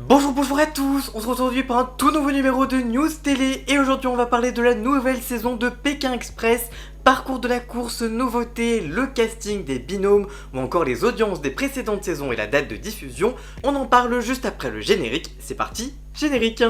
Bonjour à tous, on se retrouve aujourd'hui pour un tout nouveau numéro de News Télé et aujourd'hui on va parler de la nouvelle saison de Pékin Express, parcours de la course, nouveautés, le casting des binômes ou encore les audiences des précédentes saisons et la date de diffusion. On en parle juste après le générique, c'est parti, générique.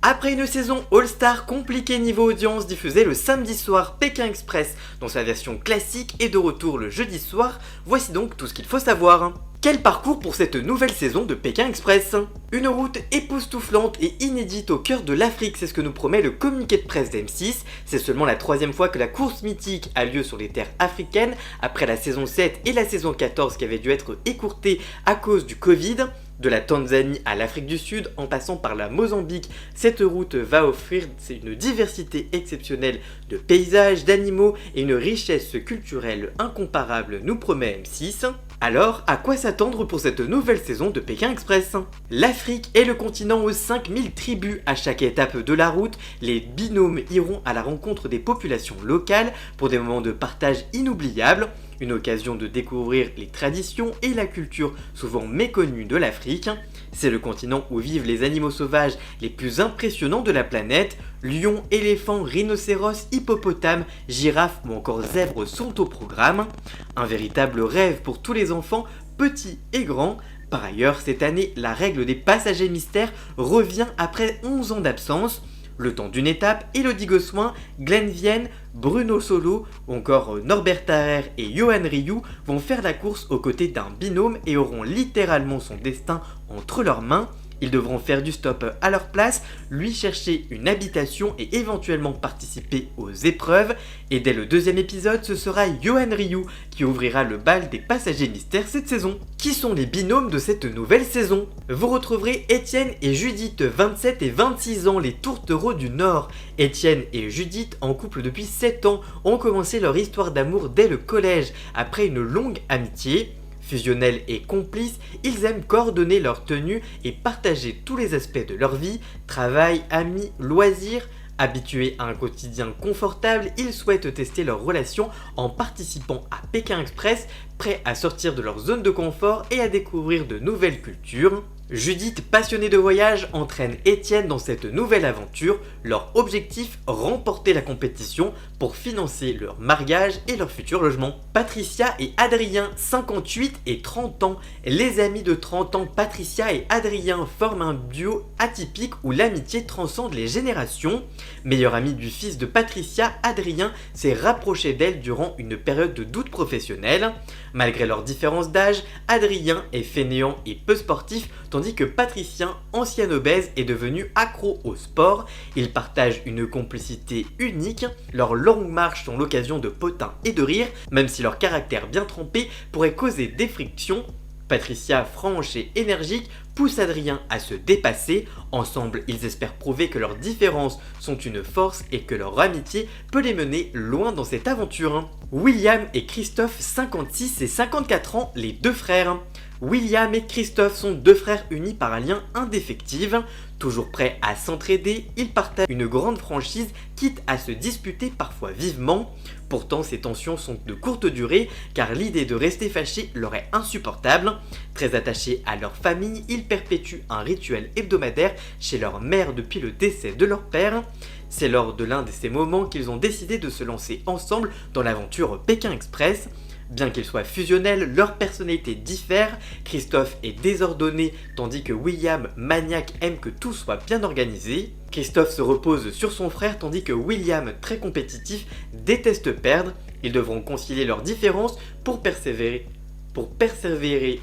Après une saison All-Star compliquée niveau audience diffusée le samedi soir, Pékin Express dans sa version classique est de retour le jeudi soir, voici donc tout ce qu'il faut savoir. Quel parcours pour cette nouvelle saison de Pékin Express? Une route époustouflante et inédite au cœur de l'Afrique, c'est ce que nous promet le communiqué de presse d'M6. C'est seulement la troisième fois que la course mythique a lieu sur les terres africaines, après la saison 7 et la saison 14 qui avait dû être écourtée à cause du Covid. De la Tanzanie à l'Afrique du Sud, en passant par la Mozambique, cette route va offrir une diversité exceptionnelle de paysages, d'animaux et une richesse culturelle incomparable, nous promet M6. Alors, à quoi s'attendre pour cette nouvelle saison de Pékin Express? L'Afrique est le continent aux 5000 tribus. À chaque étape de la route, les binômes iront à la rencontre des populations locales pour des moments de partage inoubliables. Une occasion de découvrir les traditions et la culture souvent méconnues de l'Afrique. C'est le continent où vivent les animaux sauvages les plus impressionnants de la planète. Lions, éléphants, rhinocéros, hippopotames, girafes ou encore zèbres sont au programme. Un véritable rêve pour tous les enfants, petits et grands. Par ailleurs, cette année, la règle des passagers mystères revient après 11 ans d'absence. Le temps d'une étape, Elodie Gossuin, Glenn Vienne, Bruno Solo ou encore Norbert Tarrer et Johan Rioux vont faire la course aux côtés d'un binôme et auront littéralement son destin entre leurs mains. Ils devront faire du stop à leur place, lui chercher une habitation et éventuellement participer aux épreuves. Et dès le deuxième épisode, ce sera Johan Rioux qui ouvrira le bal des passagers mystères cette saison. Qui sont les binômes de cette nouvelle saison? Vous retrouverez Étienne et Judith, 27 et 26 ans, les tourtereaux du Nord. Étienne et Judith, en couple depuis 7 ans, ont commencé leur histoire d'amour dès le collège, après une longue amitié. Fusionnels et complices, ils aiment coordonner leurs tenues et partager tous les aspects de leur vie, travail, amis, loisirs. Habitués à un quotidien confortable, ils souhaitent tester leur relation en participant à Pékin Express, prêts à sortir de leur zone de confort et à découvrir de nouvelles cultures. Judith, passionnée de voyage, entraîne Étienne dans cette nouvelle aventure. Leur objectif, remporter la compétition pour financer leur mariage et leur futur logement. Patricia et Adrien, 58 et 30 ans. Les amis de 30 ans, Patricia et Adrien, forment un duo atypique où l'amitié transcende les générations. Meilleur ami du fils de Patricia, Adrien s'est rapproché d'elle durant une période de doute professionnel. Malgré leur différence d'âge, Adrien est fainéant et peu sportif, tandis que Patricia, ancien obèse, est devenu accro au sport. Ils partagent une complicité unique. Leurs longues marches sont l'occasion de potins et de rires, même si leur caractère bien trempé pourrait causer des frictions. Patricia, franche et énergique, pousse Adrien à se dépasser. Ensemble, ils espèrent prouver que leurs différences sont une force et que leur amitié peut les mener loin dans cette aventure. William et Christophe, 56 et 54 ans, les deux frères. William et Christophe sont deux frères unis par un lien indéfectible. Toujours prêts à s'entraider, ils partagent une grande franchise, quitte à se disputer parfois vivement. Pourtant, ces tensions sont de courte durée, car l'idée de rester fâchés leur est insupportable. Très attachés à leur famille, ils perpétuent un rituel hebdomadaire chez leur mère depuis le décès de leur père. C'est lors de l'un de ces moments qu'ils ont décidé de se lancer ensemble dans l'aventure Pékin Express. Bien qu'ils soient fusionnels, leurs personnalités diffèrent. Christophe est désordonné, tandis que William, maniaque, aime que tout soit bien organisé. Christophe se repose sur son frère, tandis que William, très compétitif, déteste perdre. Ils devront concilier leurs différences pour persévérer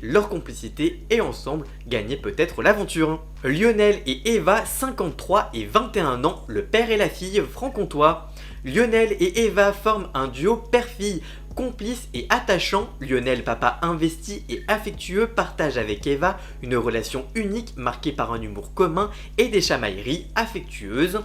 leur complicité et ensemble gagner peut-être l'aventure. Lionel et Eva, 53 et 21 ans, le père et la fille franc-comtois. Lionel et Eva forment un duo père-fille. Complice et attachant, Lionel, papa investi et affectueux, partage avec Eva une relation unique marquée par un humour commun et des chamailleries affectueuses.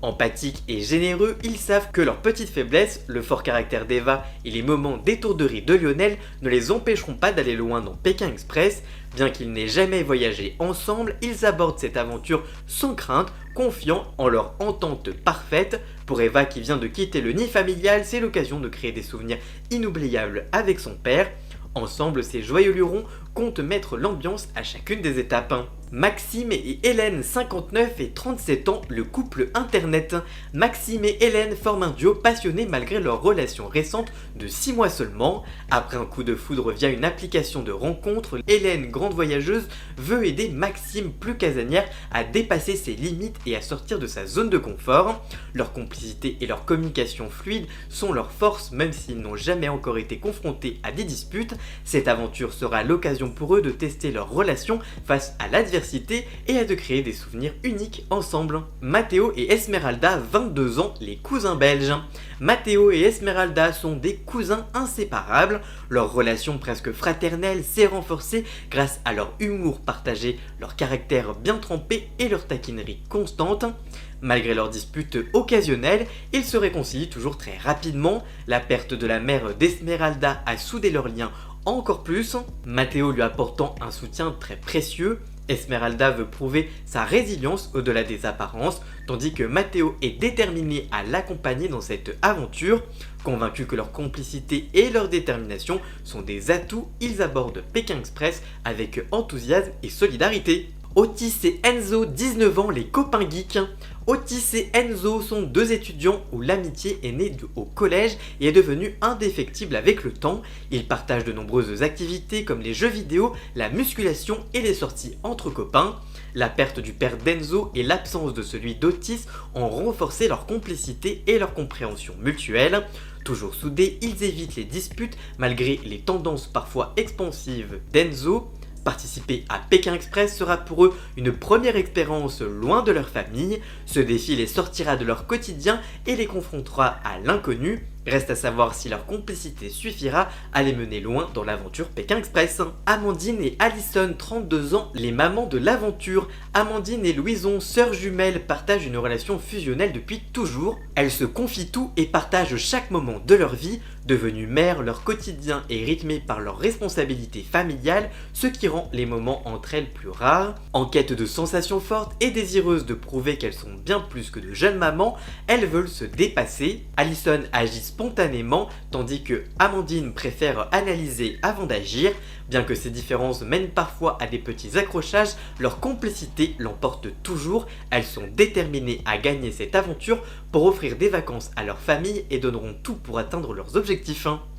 Empathiques et généreux, ils savent que leurs petites faiblesses, le fort caractère d'Eva et les moments d'étourderie de Lionel ne les empêcheront pas d'aller loin dans Pékin Express. Bien qu'ils n'aient jamais voyagé ensemble, ils abordent cette aventure sans crainte, confiants en leur entente parfaite. Pour Eva qui vient de quitter le nid familial, c'est l'occasion de créer des souvenirs inoubliables avec son père. Ensemble, ces joyeux lurons comptent mettre l'ambiance à chacune des étapes. Maxime et Hélène, 59 et 37 ans, le couple internet. Maxime et Hélène forment un duo passionné malgré leur relation récente de 6 mois seulement. Après un coup de foudre via une application de rencontre, Hélène, grande voyageuse, veut aider Maxime, plus casanière, à dépasser ses limites et à sortir de sa zone de confort. Leur complicité et leur communication fluide sont leurs forces, même s'ils n'ont jamais encore été confrontés à des disputes. Cette aventure sera l'occasion pour eux de tester leur relation face à l'adversité et de créer des souvenirs uniques ensemble. Matteo et Esmeralda, 22 ans, les cousins belges. Matteo et Esmeralda sont des cousins inséparables. Leur relation presque fraternelle s'est renforcée grâce à leur humour partagé, leur caractère bien trempé et leur taquinerie constante. Malgré leurs disputes occasionnelles, ils se réconcilient toujours très rapidement. La perte de la mère d'Esmeralda a soudé leurs liens encore plus, Matteo lui apportant un soutien très précieux. Esmeralda veut prouver sa résilience au-delà des apparences, tandis que Matteo est déterminé à l'accompagner dans cette aventure. Convaincus que leur complicité et leur détermination sont des atouts, ils abordent Pékin Express avec enthousiasme et solidarité. Otis et Enzo, 19 ans, les copains geeks. Otis et Enzo sont deux étudiants où l'amitié est née au collège et est devenue indéfectible avec le temps. Ils partagent de nombreuses activités comme les jeux vidéo, la musculation et les sorties entre copains. La perte du père d'Enzo et l'absence de celui d'Otis ont renforcé leur complicité et leur compréhension mutuelle. Toujours soudés, ils évitent les disputes malgré les tendances parfois expansives d'Enzo. Participer à Pékin Express sera pour eux une première expérience loin de leur famille. Ce défi les sortira de leur quotidien et les confrontera à l'inconnu. Reste à savoir si leur complicité suffira à les mener loin dans l'aventure Pékin Express. Amandine et Alison, 32 ans, les mamans de l'aventure. Amandine et Louison, sœurs jumelles, partagent une relation fusionnelle depuis toujours. Elles se confient tout et partagent chaque moment de leur vie. Devenues mères, leur quotidien est rythmé par leurs responsabilités familiales, ce qui rend les moments entre elles plus rares. En quête de sensations fortes et désireuses de prouver qu'elles sont bien plus que de jeunes mamans, elles veulent se dépasser. Alison agit spontanément, tandis que Amandine préfère analyser avant d'agir. Bien que ces différences mènent parfois à des petits accrochages, leur complicité l'emporte toujours. Elles sont déterminées à gagner cette aventure pour offrir des vacances à leur famille et donneront tout pour atteindre leurs objectifs.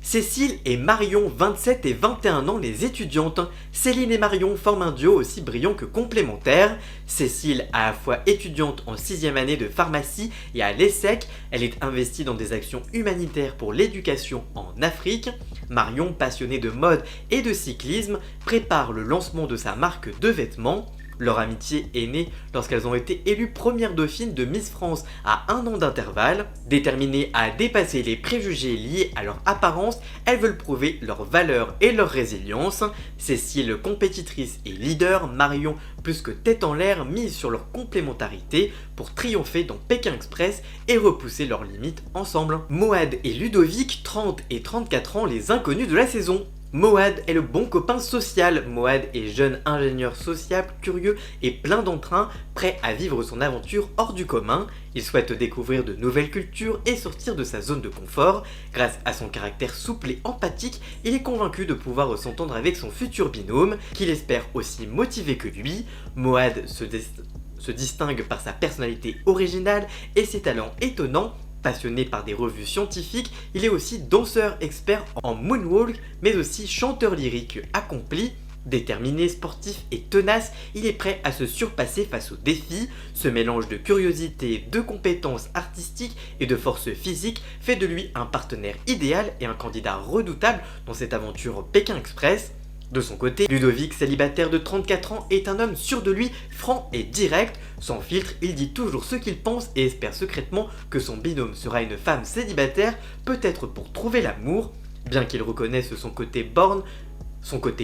Cécile et Marion, 27 et 21 ans, les étudiantes. Céline et Marion forment un duo aussi brillant que complémentaire. Cécile, à la fois étudiante en 6e année de pharmacie et à l'ESSEC, elle est investie dans des actions humanitaires pour l'éducation en Afrique. Marion, passionnée de mode et de cyclisme, prépare le lancement de sa marque de vêtements. Leur amitié est née lorsqu'elles ont été élues première dauphine de Miss France à 1 an d'intervalle. Déterminées à dépasser les préjugés liés à leur apparence, elles veulent prouver leur valeur et leur résilience. Cécile, compétitrice et leader, Marion, plus que tête en l'air, mise sur leur complémentarité pour triompher dans Pékin Express et repousser leurs limites ensemble. Moad et Ludovic, 30 et 34 ans, les inconnus de la saison. Moad est le bon copain social. Moad est jeune ingénieur sociable, curieux et plein d'entrain, prêt à vivre son aventure hors du commun. Il souhaite découvrir de nouvelles cultures et sortir de sa zone de confort. Grâce à son caractère souple et empathique, il est convaincu de pouvoir s'entendre avec son futur binôme, qu'il espère aussi motivé que lui. Moad se distingue par sa personnalité originale et ses talents étonnants. Passionné par des revues scientifiques, il est aussi danseur expert en moonwalk, mais aussi chanteur lyrique accompli. Déterminé, sportif et tenace, il est prêt à se surpasser face aux défis. Ce mélange de curiosité, de compétences artistiques et de force physique fait de lui un partenaire idéal et un candidat redoutable dans cette aventure Pékin Express. De son côté, Ludovic, célibataire de 34 ans, est un homme sûr de lui, franc et direct. Sans filtre, il dit toujours ce qu'il pense et espère secrètement que son binôme sera une femme célibataire, peut-être pour trouver l'amour. Bien qu'il reconnaisse son côté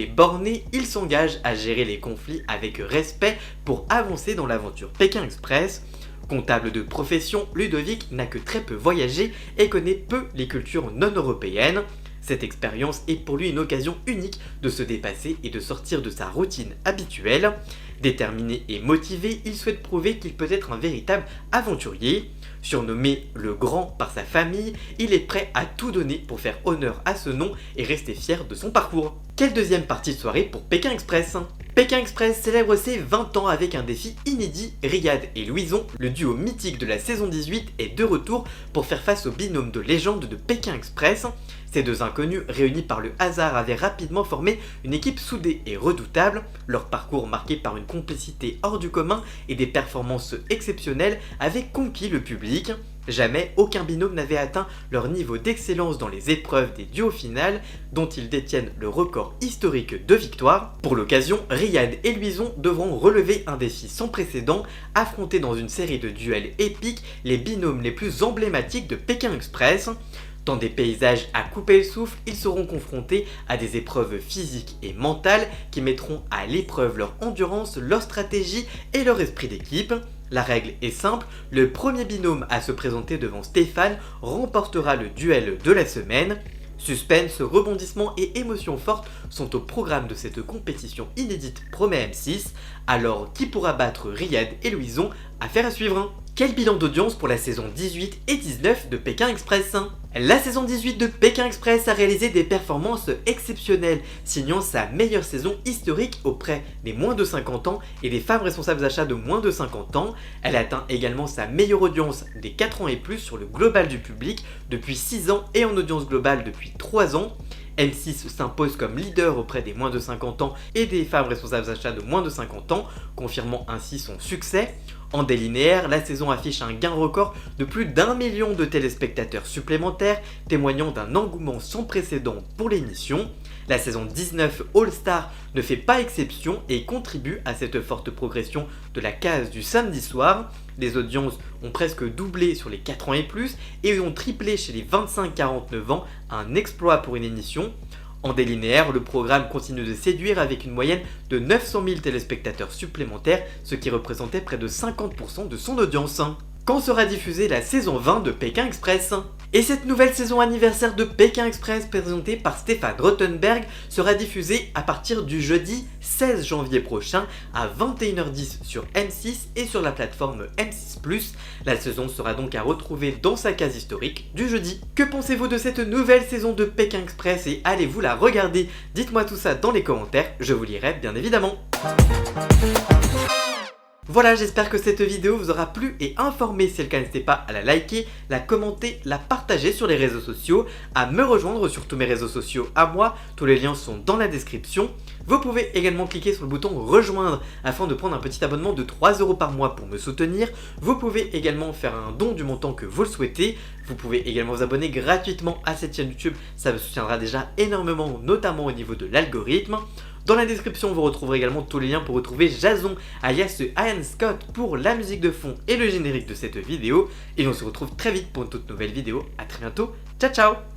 borné, il s'engage à gérer les conflits avec respect pour avancer dans l'aventure Pékin Express. Comptable de profession, Ludovic n'a que très peu voyagé et connaît peu les cultures non européennes. Cette expérience est pour lui une occasion unique de se dépasser et de sortir de sa routine habituelle. Déterminé et motivé, il souhaite prouver qu'il peut être un véritable aventurier. Surnommé le Grand par sa famille, il est prêt à tout donner pour faire honneur à ce nom et rester fier de son parcours. Quelle deuxième partie de soirée pour Pékin Express? Pékin Express célèbre ses 20 ans avec un défi inédit. Riyad et Louison, le duo mythique de la saison 18, est de retour pour faire face au binôme de légende de Pékin Express. Ces deux inconnus, réunis par le hasard, avaient rapidement formé une équipe soudée et redoutable. Leur parcours marqué par une complicité hors du commun et des performances exceptionnelles avait conquis le public. Jamais aucun binôme n'avait atteint leur niveau d'excellence dans les épreuves des duos finales, dont ils détiennent le record historique de victoires. Pour l'occasion, Riyad et Louison devront relever un défi sans précédent, affronter dans une série de duels épiques les binômes les plus emblématiques de Pékin Express. Dans des paysages à couper le souffle, ils seront confrontés à des épreuves physiques et mentales qui mettront à l'épreuve leur endurance, leur stratégie et leur esprit d'équipe. La règle est simple, le premier binôme à se présenter devant Stéphane remportera le duel de la semaine. Suspense, rebondissements et émotions fortes sont au programme de cette compétition inédite Promet M6. Alors, qui pourra battre Riyad et Louison? Affaire à suivre. Quel bilan d'audience pour la saison 18 et 19 de Pékin Express? La saison 18 de Pékin Express a réalisé des performances exceptionnelles, signant sa meilleure saison historique auprès des moins de 50 ans et des femmes responsables d'achat de moins de 50 ans. Elle atteint également sa meilleure audience des 4 ans et plus sur le global du public depuis 6 ans et en audience globale depuis 3 ans. M6 s'impose comme leader auprès des moins de 50 ans et des femmes responsables d'achat de moins de 50 ans, confirmant ainsi son succès. En délinéaire, la saison affiche un gain record de plus d'1 million de téléspectateurs supplémentaires, témoignant d'un engouement sans précédent pour l'émission. La saison 19 All Star ne fait pas exception et contribue à cette forte progression de la case du samedi soir. Les audiences ont presque doublé sur les 4 ans et plus et ont triplé chez les 25-49 ans, un exploit pour une émission. En délinéaire, le programme continue de séduire avec une moyenne de 900 000 téléspectateurs supplémentaires, ce qui représentait près de 50% de son audience. Quand sera diffusée la saison 20 de Pékin Express? Et cette nouvelle saison anniversaire de Pékin Express présentée par Stéphane Rothenberg sera diffusée à partir du jeudi 16 janvier prochain à 21h10 sur M6 et sur la plateforme M6+. La saison sera donc à retrouver dans sa case historique du jeudi. Que pensez-vous de cette nouvelle saison de Pékin Express et allez-vous la regarder? Dites-moi tout ça dans les commentaires, je vous lirai bien évidemment. Voilà, j'espère que cette vidéo vous aura plu et informé. Si c'est le cas, n'hésitez pas à la liker, la commenter, la partager sur les réseaux sociaux, à me rejoindre sur tous mes réseaux sociaux à moi, tous les liens sont dans la description. Vous pouvez également cliquer sur le bouton rejoindre afin de prendre un petit abonnement de 3 € par mois pour me soutenir. Vous pouvez également faire un don du montant que vous le souhaitez. Vous pouvez également vous abonner gratuitement à cette chaîne YouTube, ça me soutiendra déjà énormément, notamment au niveau de l'algorithme. Dans la description, vous retrouverez également tous les liens pour retrouver Jason, alias Ian Scott, pour la musique de fond et le générique de cette vidéo. Et on se retrouve très vite pour une toute nouvelle vidéo. A très bientôt, ciao ciao!